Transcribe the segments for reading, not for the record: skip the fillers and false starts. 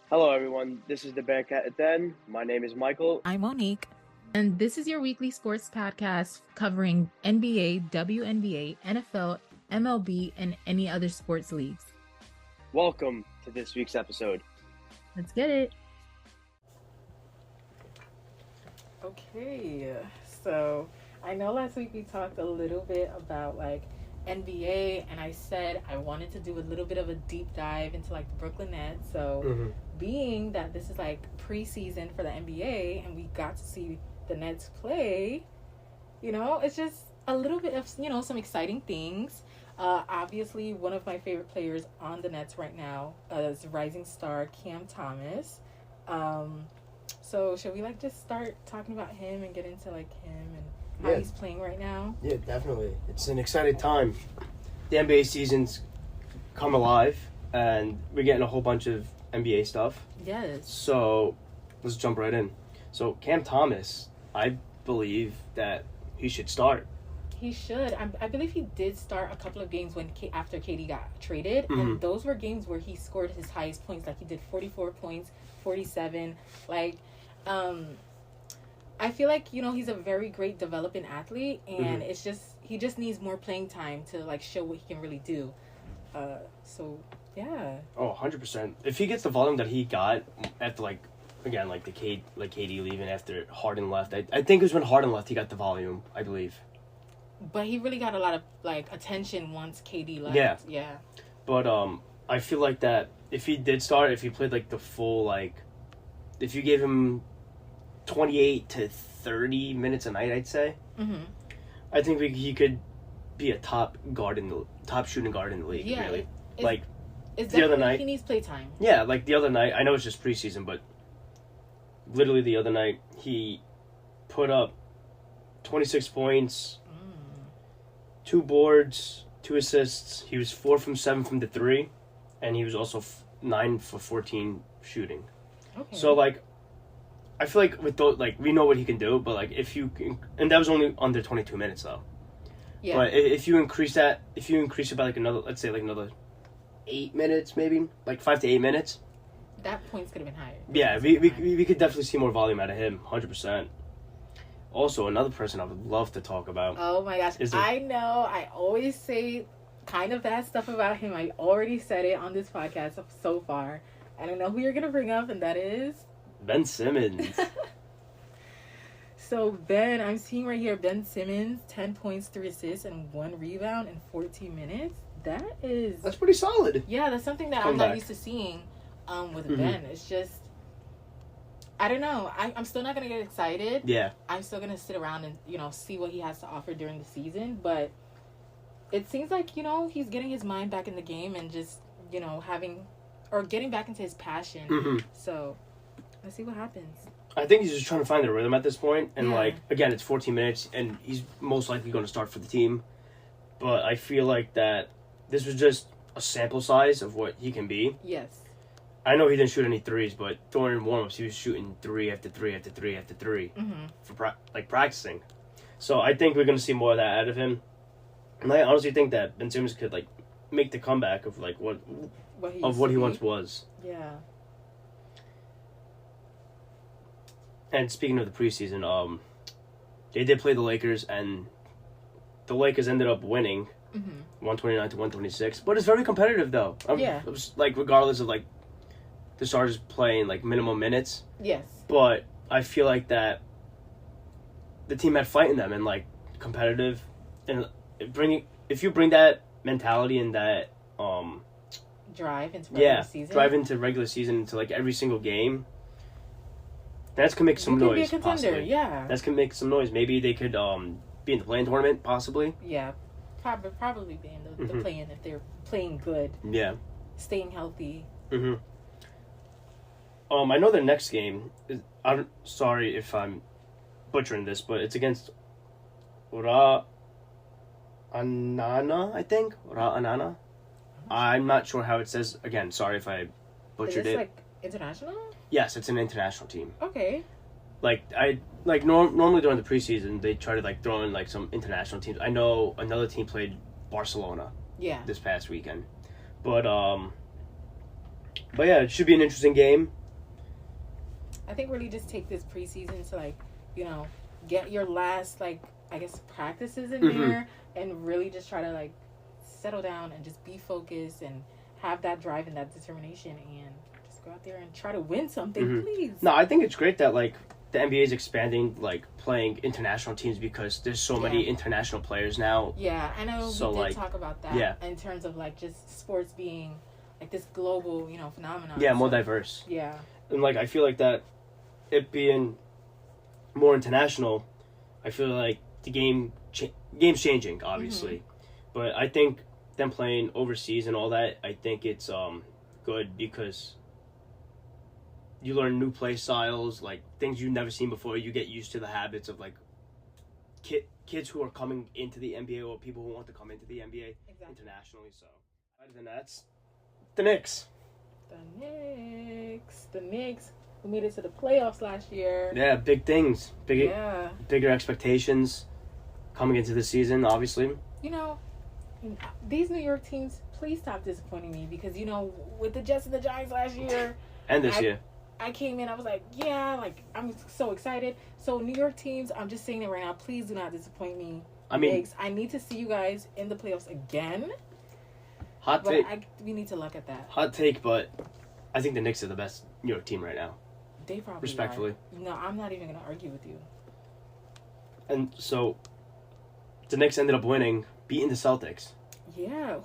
Hello, everyone. This is the Bearcat at Den. My name is Michael. I'm Monique. And this is your weekly sports podcast covering NBA, WNBA, NFL, MLB, and any other sports leagues. Welcome to this week's episode. Let's get it. Okay, so I know last week we talked a little bit about NBA, and I said I wanted to do a little bit of a deep dive into the Brooklyn Nets. So, being that this is preseason for the NBA, and we got to see the Nets play, it's just a little bit of some exciting things. Obviously, one of my favorite players on the Nets right now is rising star Cam Thomas. So should we just start talking about him and get into him and how he's playing right now? Yeah, definitely. It's an exciting time. The NBA season's come alive, and we're getting a whole bunch of NBA stuff. Yes. So let's jump right in. So Cam Thomas, I believe that he should start. He should. I believe he did start a couple of games after KD got traded, and those were games where he scored his highest points. He did 44 points, 47. I feel he's a very great developing athlete, and he just needs more playing time to show what he can really do. So yeah. Oh, 100%. If he gets the volume that he got after KD leaving after Harden left, I think it was when Harden left he got the volume, I believe. But he really got a lot of attention once KD left. Yeah. But I feel that if he did start, if he played the full if you gave him 28 to 30 minutes a night, I'd say. I think he could be a top shooting guard in the league. Yeah, really. It's the other night he needs play time. Yeah, the other night. I know it's just preseason, but literally the other night he put up 26 points, 2 boards, 2 assists. He was 4 from 7 from the 3, and he was also 9 for 14 shooting. Okay. So I feel with those we know what he can do, but if you can, and that was only under 22 minutes though. Yeah. But if you increase it by another, let's say another 8 minutes, maybe 5 to 8 minutes. That points could have been higher. Yeah, we could definitely see more volume out of him, 100%. Also, another person I would love to talk about. Oh my gosh, I know. I always say kind of bad stuff about him. I already said it on this podcast so far. I don't know who you're gonna bring up, and that is Ben Simmons. So I'm seeing right here Ben Simmons, 10 points, 3 assists, and 1 rebound in 14 minutes. That's pretty solid. Yeah, that's something that I'm not used to seeing with Ben. It's just, I don't know. I'm still not gonna get excited. Yeah. I'm still gonna sit around and see what he has to offer during the season. But it seems he's getting his mind back in the game and just getting back into his passion. So let's see what happens. I think he's just trying to find the rhythm at this point. And, again, it's 14 minutes, and he's most likely going to start for the team. But I feel that this was just a sample size of what he can be. Yes. I know he didn't shoot any threes, but during warm-ups, he was shooting 3 after 3 after 3 after 3 for practicing. So I think we're going to see more of that out of him. And I honestly think that Ben Simmons could, make the comeback of, what he once was. Yeah. And speaking of the preseason, they did play the Lakers, and the Lakers ended up winning 129 to 126. But it's very competitive, though. Yeah. It was, regardless of, the starters playing, minimum minutes. Yes. But I feel that the team had fight in them and, competitive. And if you bring that mentality and that, drive into regular season. Drive into regular season into, every single game. That's gonna make some noise. Be a contender, possibly. yeah. That's gonna make some noise. Maybe they could be in the play-in tournament, possibly. Yeah, probably be in the play-in if they're playing good. Yeah. Staying healthy. I know their next game. I'm sorry if I'm butchering this, but it's against Anana, I think. Anana. I'm not sure how it says. Again, sorry if I butchered it. International? Yes, it's an international team. Okay. Normally during the preseason they try to throw in some international teams. I know another team played Barcelona. Yeah. This past weekend, but yeah, it should be an interesting game. I think really just take this preseason to, like, you know, get your last, like, I guess, practices in there and really just try to, like, settle down and just be focused and have that drive and that determination and just go out there and try to win something, please. No, I think it's great that, like, the NBA is expanding, like, playing international teams because there's so many international players now. Yeah, I know So, we did like, talk about that in terms of, like, just sports being, like, this global, you know, phenomenon. Yeah, more diverse. Yeah. And, like, I feel like that it being more international, I feel like the game's changing, obviously. But I think them playing overseas and all that, I think it's good because you learn new play styles, like things you've never seen before. You get used to the habits of, like, kids who are coming into the NBA or people who want to come into the NBA internationally. So, other than that, the Knicks. The Knicks, who made it to the playoffs last year. Yeah, big things. Bigger expectations coming into the season, obviously. You know, these New York teams, please stop disappointing me because, you know, with the Jets and the Giants last year. And this year. I came in, I was like, yeah, like, I'm so excited. So, New York teams, I'm just saying it right now, please do not disappoint me. I mean, Knicks, I need to see you guys in the playoffs again. Hot take. We need to look at that. Hot take, but I think the Knicks are the best New York team right now. They probably respectfully. are. No, I'm not even going to argue with you. And so, the Knicks ended up winning, beating the Celtics. Yeah,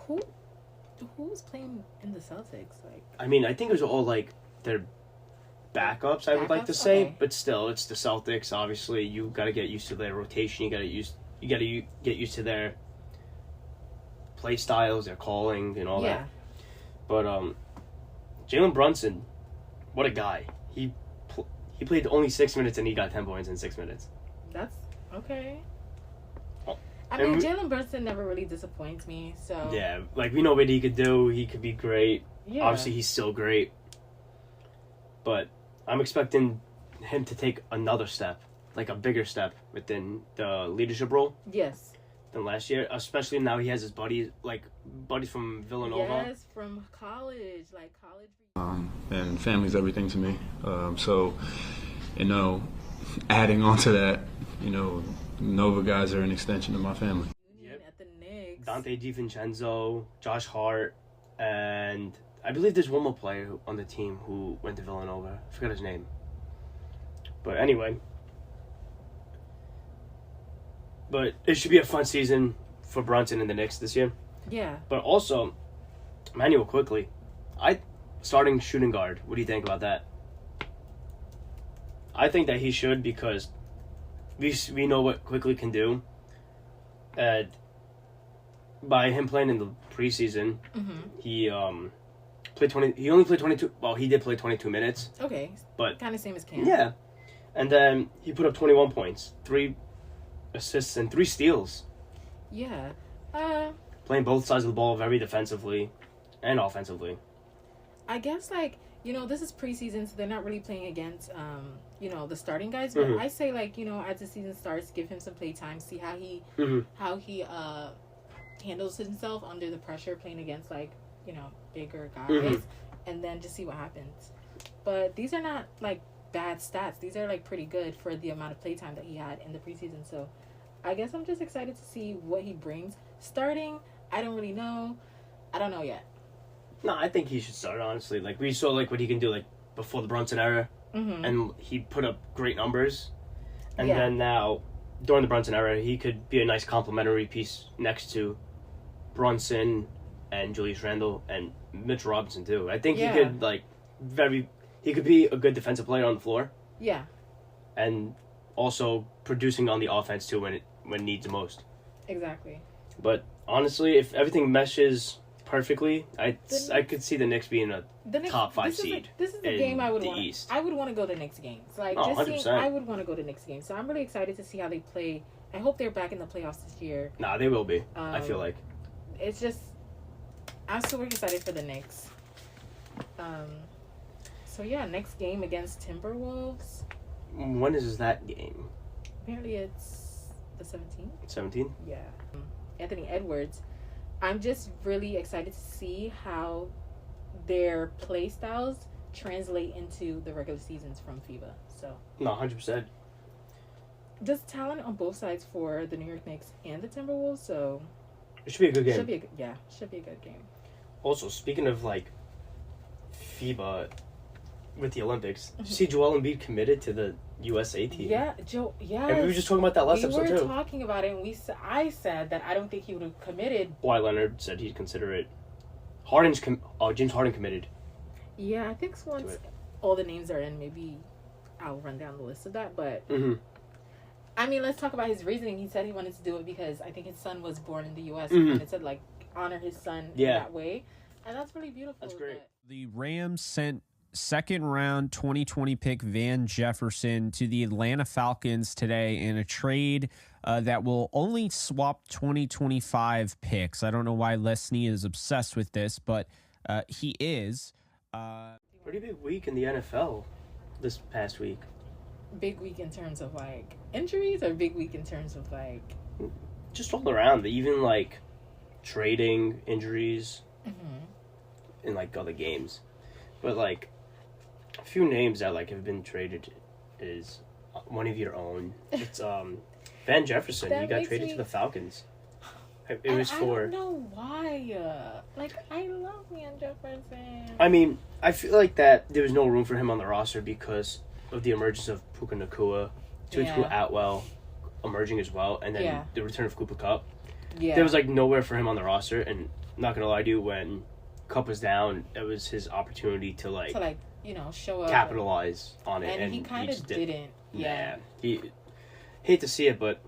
who's playing in the Celtics? Like, I mean, I think it was all, like, their backups, I would like to say, okay. But still, it's the Celtics. Obviously, you got to get used to their rotation. You got to get used to their play styles, their calling, and all that. But Jalen Brunson, what a guy! He played only 6 minutes and he got 10 points in 6 minutes. That's okay. Oh. I mean, Jalen Brunson never really disappoints me. So yeah, like, we know what he could do. He could be great. Yeah. Obviously, he's still great. But I'm expecting him to take another step, like a bigger step within the leadership role. Yes. Than last year, especially now he has his buddies from Villanova. Yes, from college, like college. And family's everything to me. So, you know, adding on to that, you know, Nova guys are an extension of my family. Yep. At the Knicks. Dante DiVincenzo, Josh Hart, and I believe there's one more player on the team who went to Villanova. I forgot his name. But anyway. But it should be a fun season for Brunson and the Knicks this year. Yeah. But also, Manuel Quickly, starting shooting guard. What do you think about that? I think that he should because we know what Quickly can do. And by him playing in the preseason, he played 20. He only played 22. Well, he did play 22 minutes. Okay. But kind of same as Cam. Yeah, and then he put up 21 points, 3 assists, and 3 steals. Yeah. Playing both sides of the ball very defensively and offensively. I guess, like, you know, this is preseason, so they're not really playing against, you know, the starting guys. But I say, like, you know, as the season starts, give him some play time, see how he handles himself under the pressure playing against, like, you know, bigger guys, and then just see what happens. But these are not, like, bad stats. These are, like, pretty good for the amount of play time that he had in the preseason. So I guess I'm just excited to see what he brings. Starting, I don't really know. I don't know yet. No, I think he should start, honestly. Like, we saw, like, what he can do, like, before the Brunson era. And he put up great numbers. And then now, during the Brunson era, he could be a nice complementary piece next to Brunson and Julius Randle and Mitch Robinson, too. I think he could, like, he could be a good defensive player on the floor. Yeah. And also producing on the offense, too, when needs the most. Exactly. But, honestly, if everything meshes perfectly, I could see the Knicks being a top 5 seed. This is the game I would want. East. I would want to go to Knicks games. Like, 100%. I would want to go to Knicks games. So I'm really excited to see how they play. I hope they're back in the playoffs this year. Nah, they will be. I feel like. It's just, I'm super excited for the Knicks. So yeah, next game against Timberwolves. When is that game? Apparently it's the 17th. 17? Yeah. Anthony Edwards. I'm just really excited to see how their play styles translate into the regular seasons from FIBA. So No, 100%. there's talent on both sides for the New York Knicks and the Timberwolves. So It should be a good game. should be a good game. Also, speaking of like FIBA with the Olympics, did you see Joel Embiid committed to the USA team? Yeah, Joe. Yeah, And we were just talking about that last episode We were too. talking about it, and I said that I don't think he would have committed. Kawhi Leonard said he'd consider it. James Harden committed. Yeah, I think once all the names are in, maybe I'll run down the list of that. But I mean, let's talk about his reasoning. He said he wanted to do it because I think his son was born in the U.S. and wanted to like honor his son in that way, and that's really beautiful. That's great. The Rams sent second round 2020 pick Van Jefferson to the Atlanta Falcons today in a trade that will only swap 2025 picks. I don't know why Lesney is obsessed with this, but he is. Pretty big week in the NFL this past week. Big week in terms of like injuries, or big week in terms of like just all around. Even like trading injuries in like other games, but like a few names that like have been traded is one of your own. It's Van Jefferson. He got traded to the Falcons. It was for. I don't know why. Like I love Van Jefferson. I mean, I feel like that there was no room for him on the roster because of the emergence of Puka Nacua, Tutu Atwell emerging as well, and then the return of Cooper Kupp. Yeah. There was like nowhere for him on the roster, and not gonna lie to you, when Kupp was down, it was his opportunity to show up, capitalize on it, and he kind of didn't. Yeah, he hate to see it, but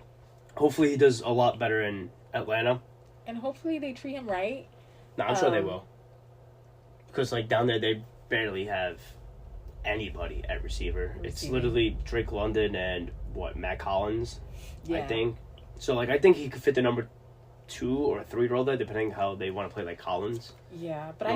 hopefully he does a lot better in Atlanta, and hopefully they treat him right. No, I'm sure they will, because like down there they barely have anybody at receiver. It's literally Drake London and Matt Collins, I think. So like I think he could fit the number 2 or 3 role there, depending how they want to play like Collins. Yeah, but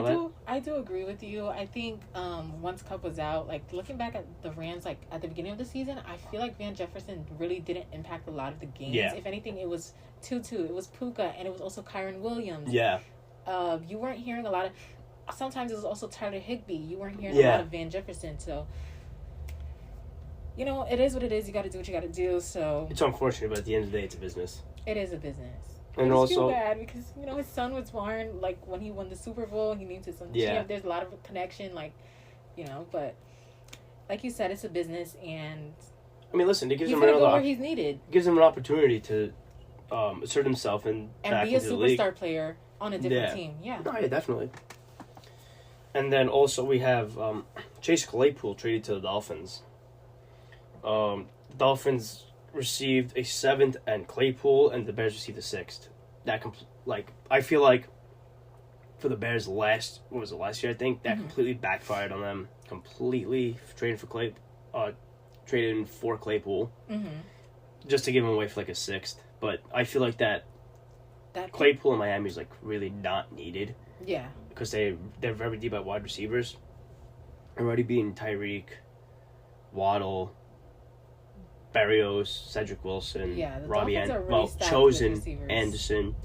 I do agree with you. I think once Kupp was out, like looking back at the Rams, like at the beginning of the season, I feel like Van Jefferson really didn't impact a lot of the games. Yeah. If anything, it was Tutu, it was Puka, and it was also Kyron Williams. Yeah. You weren't hearing a lot of. Sometimes it was also Tyler Higbee. You weren't hearing a lot of Van Jefferson, so. You know, it is what it is. You got to do what you got to do. So it's unfortunate, but at the end of the day, it's a business. It is a business. And I also feel bad because his son was born like when he won the Super Bowl. He named his son. Yeah. There's a lot of connection, but like you said, it's a business, and I mean, listen, it gives him go where he's needed. Gives him an opportunity to assert himself and be a superstar player on a different team. Yeah. No, yeah, definitely. And then also we have Chase Claypool traded to the Dolphins. Dolphins received a 7th and Claypool, and the Bears received a 6th. I feel like for the Bears last year, I think, that completely backfired on them. Completely traded for Claypool. Just to give him away for like a 6th. But I feel like that Claypool in Miami is like really not needed. Yeah. Because they're very deep at wide receivers. Already being Tyreek, Waddle, Barrios, Cedric Wilson, Robbie Chosen, Anderson.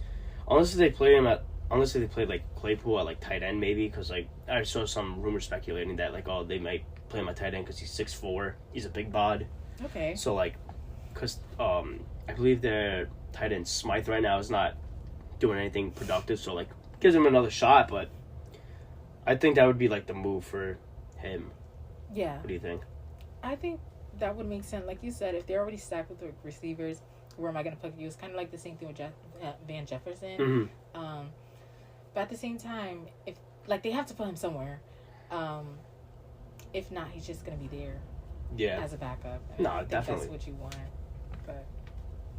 Unless they play like Claypool at like tight end, maybe, because like I saw some rumors speculating that like they might play him at tight end because he's 6'4", he's a big bod. Okay. So like, because I believe their tight end Smythe right now is not doing anything productive, so like gives him another shot, but I think that would be like the move for him. Yeah. What do you think? I think that would make sense. Like you said, if they're already stacked with the receivers, where am I going to plug you? It's kind of like the same thing with Van Jefferson. But at the same time, if they have to put him somewhere, if not, he's just going to be there. Yeah. As a backup. No, definitely. That's what you want. But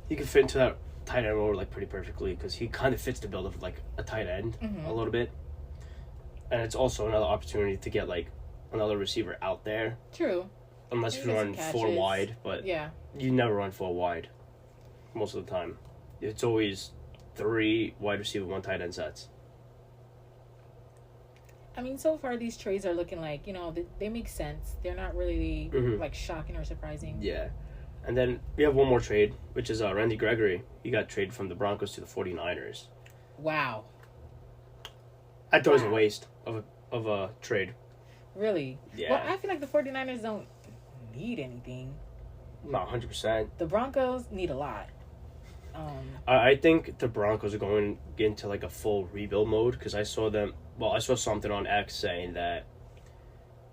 he could fit into that tight end role like pretty perfectly because he kind of fits the build of like a tight end a little bit, and it's also another opportunity to get like another receiver out there. True. Unless you run 4 wide, but you never run 4 wide most of the time. It's always 3 wide receiver, 1 tight end sets. I mean, so far these trades are looking like, they make sense. They're not really like shocking or surprising. Yeah. And then we have one more trade, which is Randy Gregory. He got traded from the Broncos to the 49ers. Wow. I thought it was a waste of a trade. Really? Yeah. Well, I feel like the 49ers don't need anything. Not 100%. The Broncos need a lot. I think the Broncos are going into like a full rebuild mode because I saw something on X saying that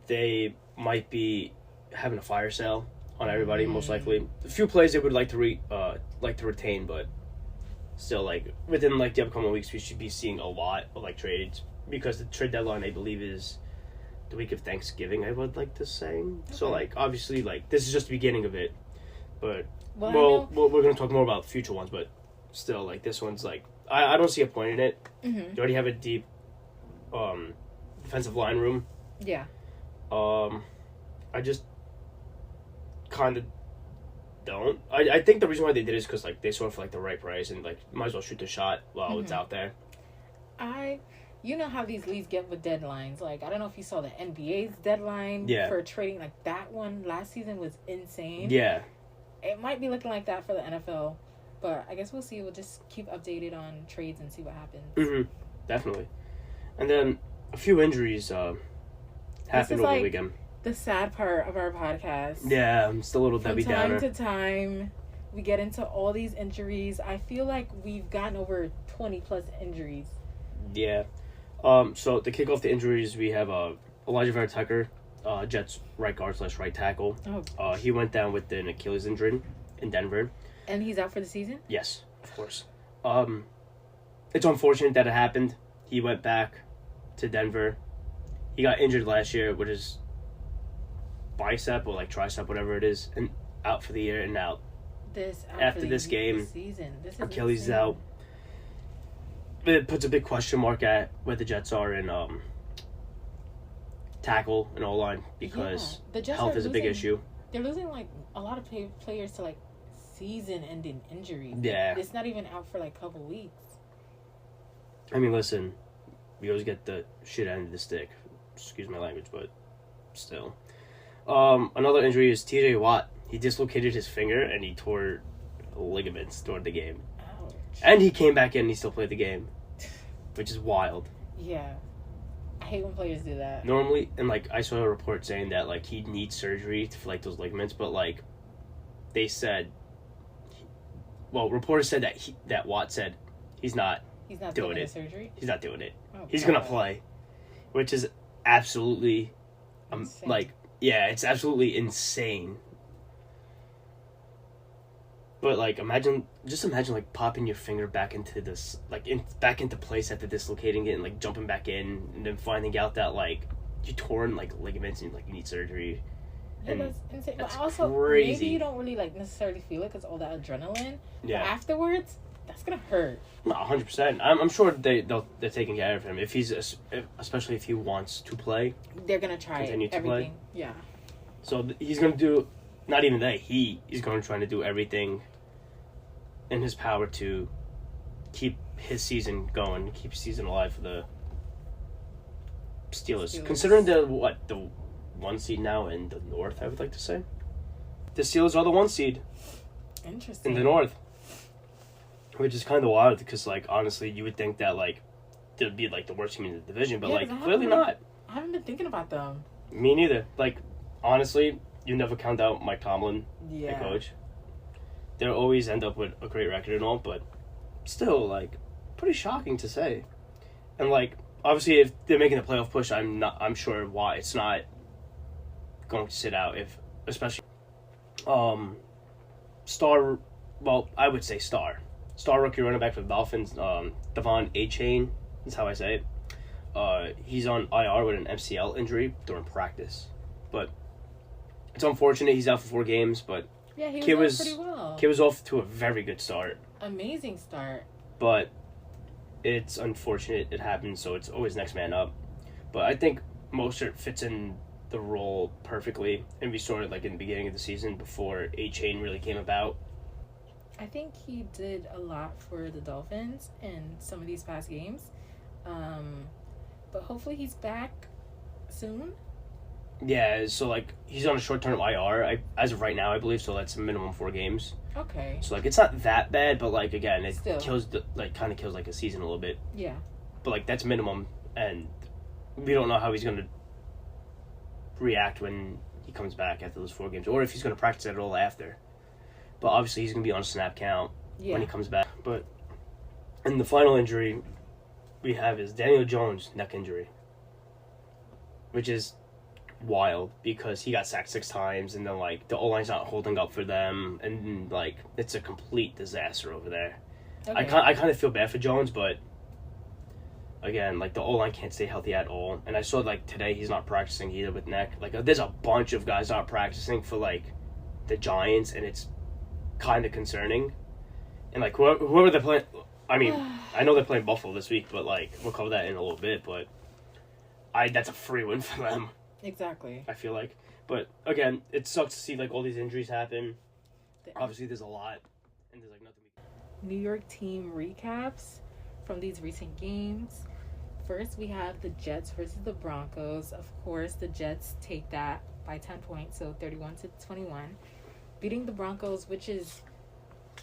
they might be having a fire sale on everybody, most likely. A few plays they would like to retain, but still, like, within like the upcoming weeks, we should be seeing a lot of like trades because the trade deadline, I believe, is the week of Thanksgiving, I would like to say. Okay. So, like, obviously, like, this is just the beginning of it, but we're going to talk more about future ones, but still, like, this one's like, I don't see a point in it. Mm-hmm. You already have a deep defensive line room. Yeah. I just kind of don't. I think the reason why they did it is because, like, they saw it for, like, the right price and, like, might as well shoot the shot while it's out there. You know how these leagues get with deadlines. Like, I don't know if you saw the NBA's deadline for trading. Like, that one last season was insane. Yeah. It might be looking like that for the NFL, but I guess we'll see. We'll just keep updated on trades and see what happens. Mm-hmm. Definitely. And then a few injuries happened over the weekend. The sad part of our podcast. Yeah, I'm still a little Debbie Downer. From time to time, we get into all these injuries. I feel like we've gotten over 20 plus injuries. Yeah. So to kick off the injuries, we have Elijah Vera Tucker, Jets right guard / right tackle. Oh. He went down with an Achilles injury in Denver. And he's out for the season? Yes, of course. It's unfortunate that it happened. He went back to Denver. He got injured last year with his bicep or like tricep, whatever it is, and out for the year. And now after this game, Achilles is out. It puts a big question mark at where the Jets are in tackle and O-line because health is a big issue. They're losing like a lot of players to like season-ending injuries. Yeah, it's not even out for like a couple weeks. I mean, listen, we always get the shit end of the stick. Excuse my language, but still. Another injury is TJ Watt. He dislocated his finger and he tore ligaments during the game. Ouch. And he came back in and he still played the game, which is wild. Yeah. I hate when players do that. Normally, and like I saw a report saying that like he needs surgery for like those ligaments, but like they said, reporters said that Watt said he's not doing it. Surgery? He's not doing it. Oh, he's gonna play, which is absolutely it's absolutely insane. But like imagine like popping your finger back into this back into place after dislocating it and like jumping back in and then finding out that like you torn like ligaments and like you need surgery. Yeah, that's insane. That's but also crazy. Maybe you don't really like necessarily feel it because all that adrenaline. Yeah. But afterwards, that's gonna hurt. No, 100%. I'm sure they're taking care of him especially if he wants to play. They're gonna try continue to everything. Play. Yeah. So he's gonna do not even that. He is going to try to do everything in his power to keep his season going, keep his season alive for the Steelers. Considering the 1 seed now in the North, I would like to say. The Steelers are the 1 seed. Interesting. In the North. Which is kind of wild because, like, honestly, you would think that, like, they'd be, like, the worst team in the division, but, like, clearly not. I haven't been thinking about them. Me neither. Like, honestly, you never count out Mike Tomlin, the coach. They'll always end up with a great record and all, but still, like, pretty shocking to say. And, like, obviously, if they're making a playoff push, I'm sure why it's not going to sit out especially I would say star rookie running back for the Dolphins, Devon A-Chain, that's how I say it. He's on IR with an MCL injury during practice, but it's unfortunate he's out for 4 games, but yeah, he was pretty well. Kid was off to a very good start. Amazing start. But it's unfortunate it happens, so it's always next man up. But I think Mostert fits in the role perfectly, and we saw it like in the beginning of the season before A-Chain really came about. I think he did a lot for the Dolphins in some of these past games. But hopefully he's back soon. Yeah, so like he's on a short-term IR as of right now, I believe. So that's a minimum 4 games. Okay. So like it's not that bad, but like again, it Still. kills kind of kills like a season a little bit. Yeah. But like that's minimum, and we don't know how he's gonna react when he comes back after those 4 games, or if he's going to practice at all after. But obviously he's going to be on a snap count when he comes back. But and the final injury we have is Daniel Jones' neck injury, which is wild because he got sacked 6 times, and then like the O-line's not holding up for them, and like it's a complete disaster over there. Okay. I kind of feel bad for Jones, but again, like the O-line can't stay healthy at all. And I saw like today he's not practicing either with neck. Like there's a bunch of guys not practicing for like the Giants, and it's kind of concerning. And like whoever they're playing, I mean, I know they're playing Buffalo this week, but like we'll cover that in a little bit. But that's a free win for them. Exactly. I feel like, but again, it sucks to see like all these injuries happen. Obviously, there's a lot, and there's like nothing. New York team recaps from these recent games. First, we have the Jets versus the Broncos. Of course, the Jets take that by 10 points, so 31-21, beating the Broncos, which is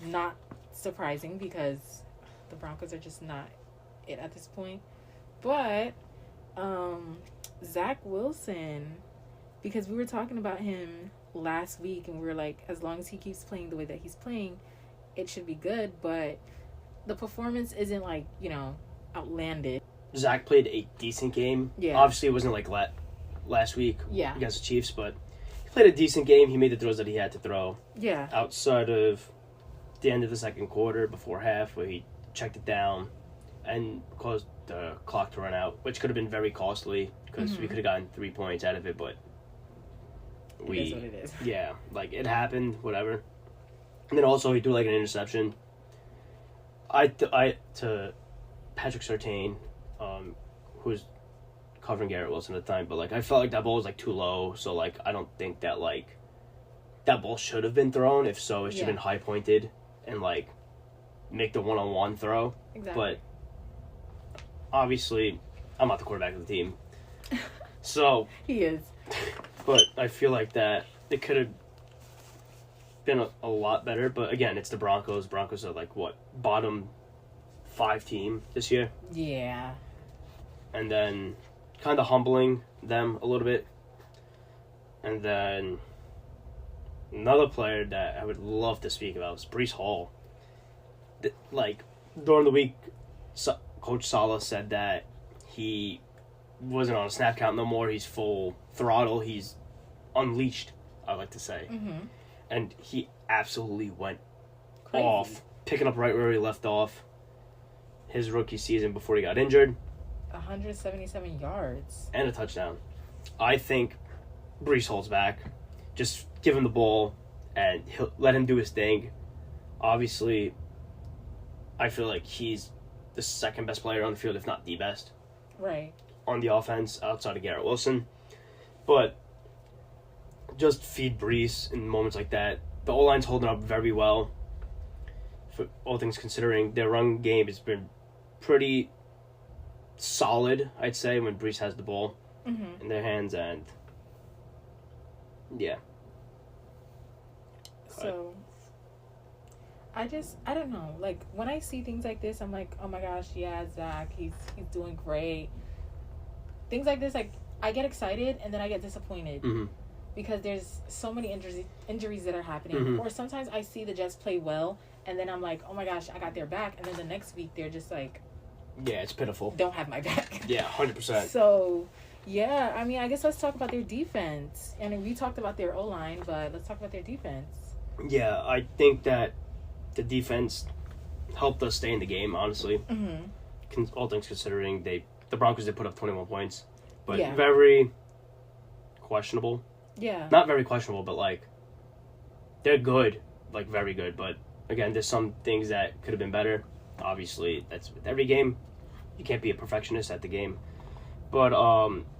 not surprising because the Broncos are just not it at this point. But Zach Wilson, because we were talking about him last week, and we were like, as long as he keeps playing the way that he's playing, it should be good. But the performance isn't like, outlandish. Zach played a decent game. Yeah. Obviously, it wasn't like last week Yeah. against the Chiefs, but he played a decent game. He made the throws that he had to throw. Yeah. Outside of the end of the second quarter, before half, where he checked it down and caused the clock to run out, which could have been very costly because we could have gotten 3 points out of it, but It is what it is. Yeah, like it happened, whatever. And then also he threw like an interception. To Patrick Surtain, who was covering Garrett Wilson at the time, but like I felt like that ball was like too low, so like I don't think that like that ball should have been thrown. If so, it should have been high pointed and like make the 1-on-1 throw. Exactly. But obviously, I'm not the quarterback of the team, so He is. But I feel like that it could have been a lot better. But again, it's the Broncos. Broncos are like what, bottom 5 team this year, Yeah. and then kind of humbling them a little bit. And then another player that I would love to speak about is Breece Hall. Like during the week, Coach Saleh said that he wasn't on a snap count no more. He's full throttle. He's unleashed, I like to say. Mm-hmm. And he absolutely went Crazy. off, picking up right where he left off his rookie season before he got injured. 177 yards. And a touchdown. I think Breece Hall's back. Just give him the ball and let him do his thing. Obviously, I feel like he's the second best player on the field, if not the best. Right. On the offense, outside of Garrett Wilson. But just feed Breece in moments like that. The O-line's holding up very well. For all things considering, their run game has been pretty solid, I'd say, when Breece has the ball in their hands. And yeah. So I don't know. Like when I see things like this, I'm like, oh my gosh, yeah, Zach, he's doing great. Things like this, like I get excited and then I get disappointed because there's so many injuries that are happening. Or sometimes I see the Jets play well and then I'm like, oh my gosh, I got their back, and then the next week they're just like, yeah, it's pitiful. Don't have my back. Yeah, 100%. So yeah, I mean, I guess let's talk about their defense. I mean, we talked about their O-line, but let's talk about their defense. Yeah, I think that the defense helped us stay in the game, honestly. All things considering, the Broncos did put up 21 points, but very questionable. Yeah. Not very questionable, but like they're good, like very good. But again, there's some things that could have been better. Obviously, that's with every game. You can't be a perfectionist at the game. But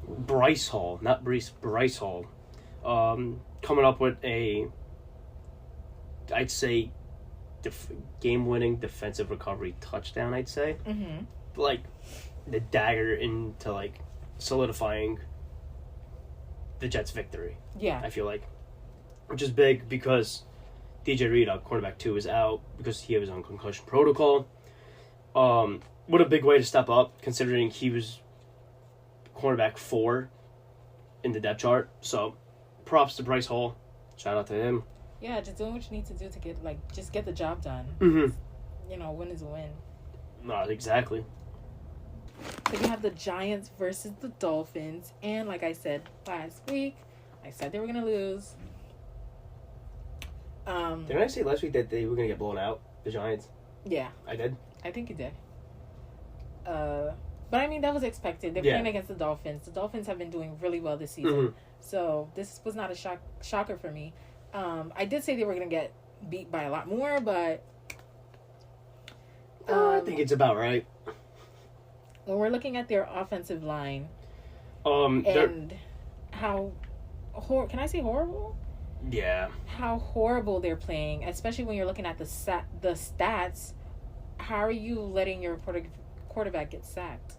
Bryce Hall, not Breece, Bryce Hall, coming up with I'd say, game-winning defensive recovery touchdown, I'd say. Like, the dagger into, like, solidifying the Jets' victory. Yeah. I feel like. Which is big because DJ Reed, cornerback 2, is out because he was on concussion protocol. What a big way to step up, considering he was cornerback 4 in the depth chart. So, props to Bryce Hall. Shout out to him. Yeah, just doing what you need to do to get the job done. Mm-hmm. You know, win is a win. No, exactly. So you have the Giants versus the Dolphins, and like I said last week, I said they were gonna lose. Didn't I say last week that they were gonna get blown out, the Giants? Yeah, I did. I think you did. But I mean that was expected. They're playing against the Dolphins. The Dolphins have been doing really well this season, so this was not a shocker for me. I did say they were gonna get beat by a lot more, but I think it's about right. When we're looking at their offensive line, and how can I say horrible? Yeah. How horrible they're playing, especially when you're looking at the stats. How are you letting your quarterback get sacked?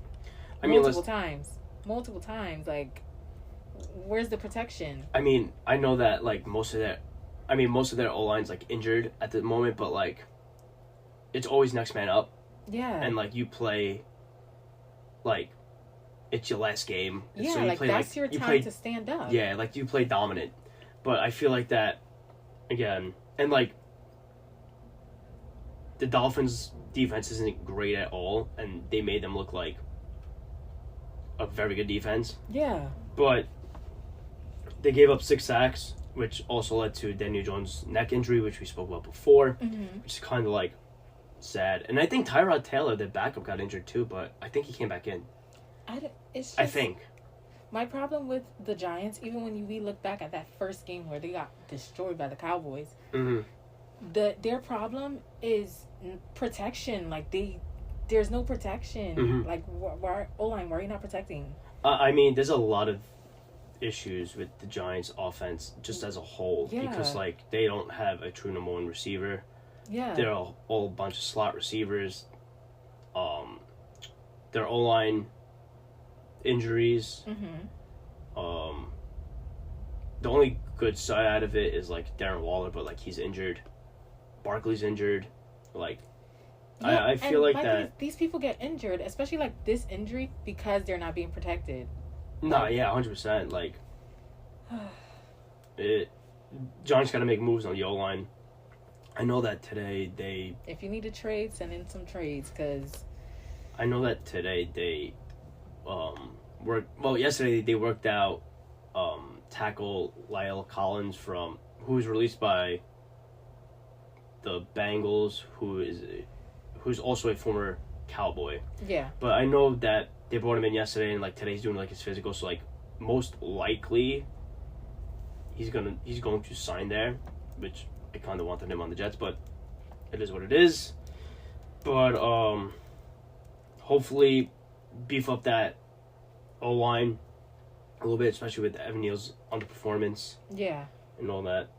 I mean, multiple times. Like, where's the protection? I mean, I know that like most of their O-line's like injured at the moment, but like, it's always next man up. Yeah. And like you play, like, it's your last game. Yeah, so you like play, that's your time to stand up. Yeah, like you play dominant, but I feel like that again, and like the Dolphins' defense isn't great at all, and they made them look like a very good defense. Yeah. But they gave up 6 sacks, which also led to Daniel Jones' neck injury, which we spoke about before, which is kind of like sad. And I think Tyrod Taylor, the backup, got injured too, but I think he came back in. I think. My problem with the Giants, even when we look back at that first game where they got destroyed by the Cowboys, their problem is protection. Like there's no protection. Like why O-line? Why are you not protecting? I mean, there's a lot of issues with the Giants' offense just as a whole because like they don't have a true number 1 receiver. Yeah, they're all a bunch of slot receivers. Their O-line injuries. The only good side out of it is like Darren Waller, but like he's injured. Barkley's injured. Like I feel like that these people get injured, especially like this injury, because they're not being protected. No, yeah, 100%. Like Giants got to make moves on the O-line. I know that today they. If you need a trade, send in some trades, because. I know that today they, yesterday they worked out, tackle Lyle Collins who was released by the Bengals, who's also a former Cowboy. Yeah. But I know that they brought him in yesterday, and like today's doing like his physical, so like most likely he's going to sign there, which I kind of wanted him on the Jets, but it is what it is. But hopefully beef up that O-line a little bit, especially with Evan Neal's underperformance. Yeah. And all that,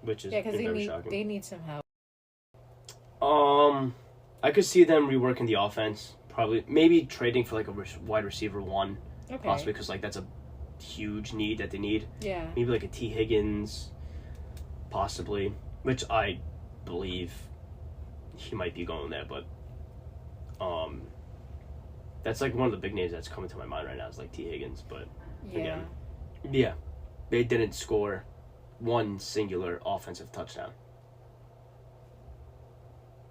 which is because very shocking. They need some help. I could see them reworking the offense. Probably, maybe trading for like a wide receiver 1, possibly, because like that's a huge need that they need. Yeah. Maybe like a T. Higgins, possibly, which I believe he might be going there, but that's like one of the big names that's coming to my mind right now is like T. Higgins, but again, they didn't score one singular offensive touchdown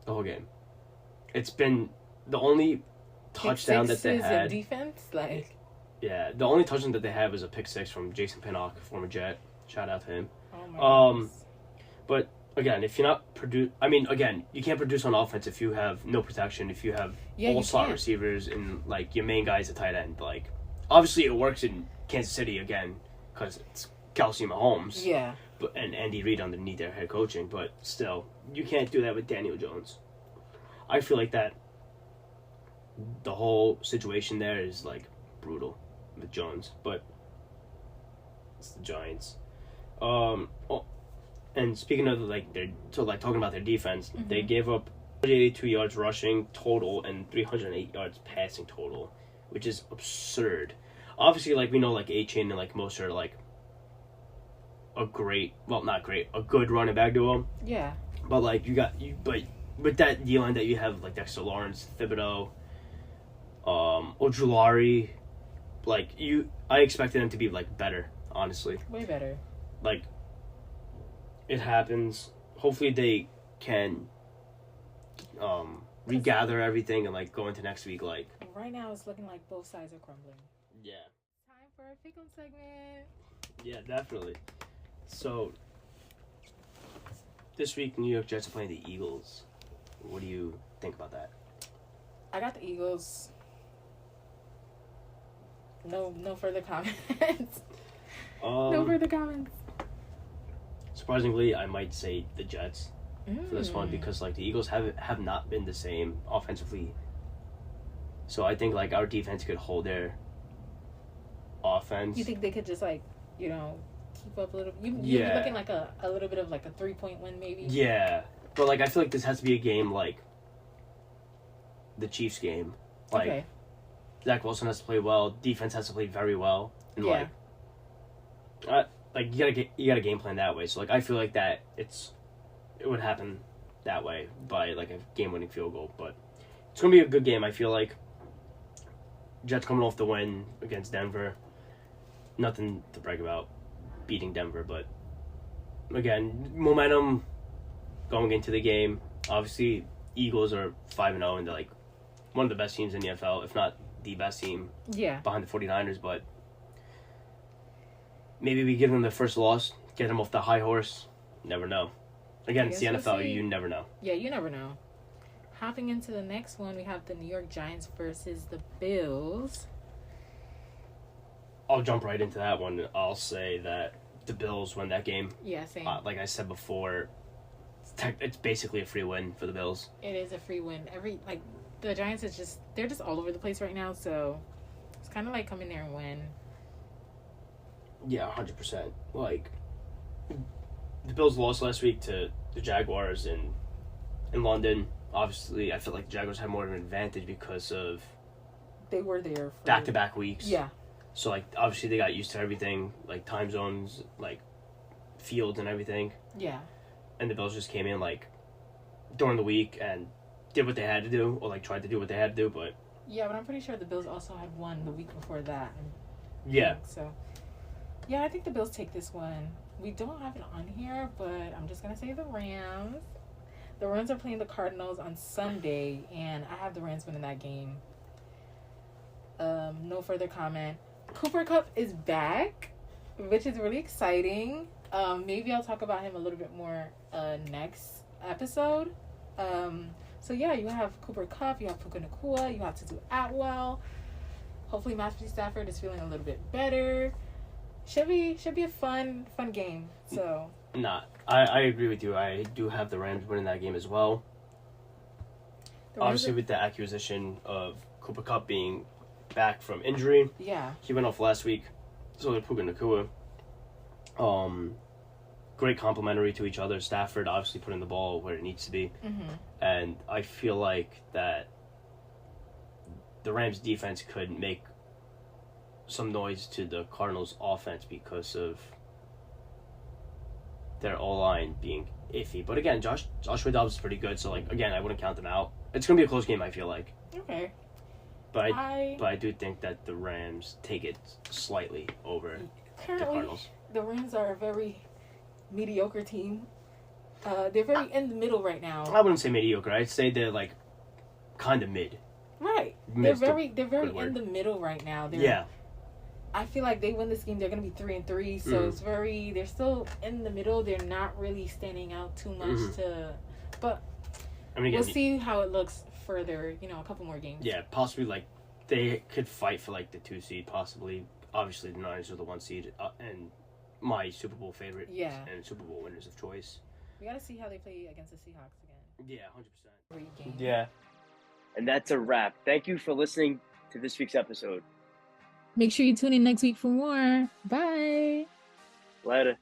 the whole game. It's been the only touchdown that they had. Defense, like. Yeah, the only touchdown that they had was a pick 6 from Jason Pinnock, former Jet. Shout out to him. Oh my goodness. But again, if you're not you can't produce on offense if you have no protection. If you have all slot receivers and like your main guy is a tight end. Like, obviously it works in Kansas City again because it's Kelsey Mahomes. Yeah. And Andy Reid underneath their head coaching, but still, you can't do that with Daniel Jones. I feel like that the whole situation there is like brutal with Jones, but it's the Giants. And speaking of talking about their defense, they gave up 182 yards rushing total and 308 yards passing total, which is absurd. Obviously, like we know, like A-Chain and like Moser are like a good running back duo. Yeah. But like but with that D-line that you have, like Dexter Lawrence, Thibodeau, Ojulari, like I expected them to be like better, honestly. Way better. Like, it happens. Hopefully they can regather everything and like go into next week like. Right now it's looking like both sides are crumbling. Yeah. Time for our pick'em segment. Yeah, definitely. So this week New York Jets are playing the Eagles. What do you think about that? I got the Eagles. No further comments. No further comments. Surprisingly, I might say the Jets for this one because like the Eagles have not been the same offensively. So I think like our defense could hold their offense. You think they could just like, keep up a little? You're looking like a little bit of like a 3-point win maybe? Yeah. But like I feel like this has to be a game like the Chiefs game. Like Okay. Zach Wilson has to play well, defense has to play very well. And Yeah. like you gotta game plan that way. So like I feel like that it would happen that way by like a game winning field goal. But it's gonna be a good game, I feel like. Jets coming off the win against Denver. Nothing to brag about beating Denver, but again, momentum going into the game. Obviously, Eagles are 5-0 and they're like one of the best teams in the NFL, if not the best team behind the 49ers, but maybe we give them the first loss, get them off the high horse. Never know. Again, it's the NFL, you never know. Yeah, you never know. Hopping into the next one, we have the New York Giants versus the Bills. I'll jump right into that one. I'll say that the Bills win that game. Yeah, same. Like I said before, it's basically a free win for the Bills. It is a free win. The Giants they're just all over the place right now, so it's kind of like come in there and win. Yeah, 100%. Like, the Bills lost last week to the Jaguars in London. Obviously, I feel like the Jaguars had more of an advantage because of they were there for back-to-back weeks. Yeah. So, like, obviously they got used to everything, like time zones, like fields and everything. Yeah. And the Bills just came in, like, during the week and did what they had to do, or, like, tried to do what they had to do, but... Yeah, but I'm pretty sure the Bills also had won the week before that. Yeah. So, yeah, I think the Bills take this one. We don't have it on here, but I'm just going to say the Rams. The Rams are playing the Cardinals on Sunday, and I have the Rams winning that game. No further comment. Cooper Kupp is back, which is really exciting. Maybe I'll talk about him a little bit more next episode. So yeah, you have Cooper Kupp, you have Puka Nacua, you have Tutu Atwell. Hopefully Matthew Stafford is feeling a little bit better. Should be a fun game. So I agree with you. I do have the Rams winning that game as well. Obviously, with the acquisition of Cooper Kupp being back from injury. Yeah. He went off last week. So did Puka Nacua. Great complementary to each other. Stafford obviously putting the ball where it needs to be. Mm-hmm. And I feel like that the Rams defense could make some noise to the Cardinals offense because of their O-line being iffy. But again, Joshua Dobbs is pretty good, so like again, I wouldn't count them out. It's gonna be a close game, I feel like. Okay. But I do think that the Rams take it slightly over the Cardinals. The Rams are a very mediocre team. They're very in the middle right now. I wouldn't say mediocre. I'd say they're like kind of mid. Right. They're very in the middle right now. Yeah. I feel like they win this game, they're gonna be 3-3. So it's they're still in the middle. They're not really standing out too much but I mean, we'll see how it looks further. A couple more games. Yeah, possibly like they could fight for like the 2 seed. Possibly, obviously the Niners are the 1 seed and my Super Bowl favorite. Yeah. And Super Bowl winners of choice. We gotta see how they play against the Seahawks again. Yeah, 100%. Great game. Yeah. And that's a wrap. Thank you for listening to this week's episode. Make sure you tune in next week for more. Bye. Later.